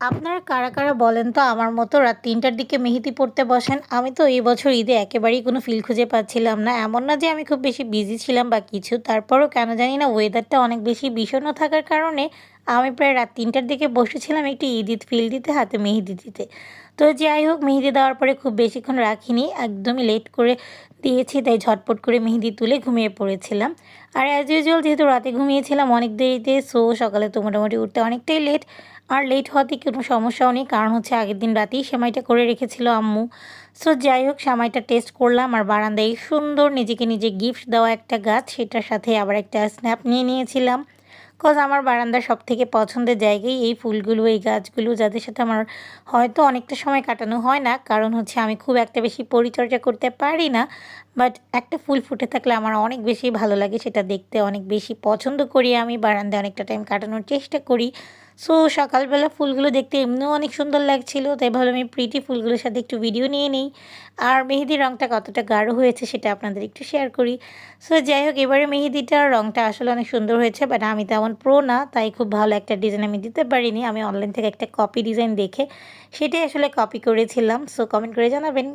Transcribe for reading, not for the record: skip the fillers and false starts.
আপনারা কারা, কারা বলেন তো আমার মতো রাত ৩টার দিকে মেহেদি পড়তে বসেন? আমি তো এই বছর ঈদে একেবারেই কোনো ফিল খুঁজে পাচ্ছিলাম না। এমন না যে আমি খুব বেশি বিজি ছিলাম বা কিছু। তারপরও কেন জানি না ওয়েদারটা অনেক বেশি বিষণ্ণ থাকার কারণে আমি প্রায় রাত ৩টার দিকে বসেছিলাম একটু ঈদ ফিল দিতে, হাতে মেহেদি দিতে। তো যাই হোক মেহেদি দেওয়ার পরে খুব বেশিক্ষণ রাখিনি। একদমই লেট করে দিয়েছি তাই ঝটপট করে মেহেদি তুলে ঘুমিয়ে পড়েছিলাম। আর অ্যাজ ইউজুয়াল যেহেতু রাতে ঘুমিয়েছিলাম অনেক দেরিতে সো সকালে তো মোটামুটি উঠতে অনেকটাই লেট। আর লেট হওয়াতে কোনো সমস্যাও নেই। কারণ হচ্ছে আগের দিন রাতেই সেমাইটা করে রেখেছিল আম্মু। সো যাই হোক সেমাইটা টেস্ট করলাম আর বারান্দায় এই সুন্দর নিজেকে নিজে গিফট দেওয়া একটা গাছ সেটার সাথে আবার একটা স্ন্যাপ নিয়ে নিয়েছিলাম। কজ আমার বারান্দার সবথেকে পছন্দের জায়গায় এই ফুলগুলো, এই গাছগুলো যাদের সাথে আমার হয়তো অনেকটা সময় কাটানো হয় না। কারণ হচ্ছে আমি খুব একটা বেশি পরিচর্যা করতে পারি না। বাট একটা ফুল ফুটে থাকলে আমার অনেক বেশি ভালো লাগে। সেটা দেখতে অনেক বেশি পছন্দ করি আমি। বারান্দায় অনেকটা টাইম কাটানোর চেষ্টা করি। সো সকালবেলা ফুলগুলো দেখতে এমনিও অনেক সুন্দর লাগছিল। তাই ভাবলাম এই প্রিটি ফুলগুলোর সাথে একটু ভিডিও নিয়ে নেই। আর মেহেদির রংটা কতটা গাঢ় হয়েছে সেটা আপনাদের একটু শেয়ার করি। সো যাই হোক এবারে মেহেদিটার রংটা আসলে অনেক সুন্দর হয়েছে। বাট আমি তেমন প্রো না তাই খুব ভালো একটা ডিজাইন আমি দিতে পারিনি। আমি অনলাইন থেকে একটা কপি ডিজাইন দেখে সেটাই আসলে কপি করেছিলাম। সো কমেন্ট করে জানাবেন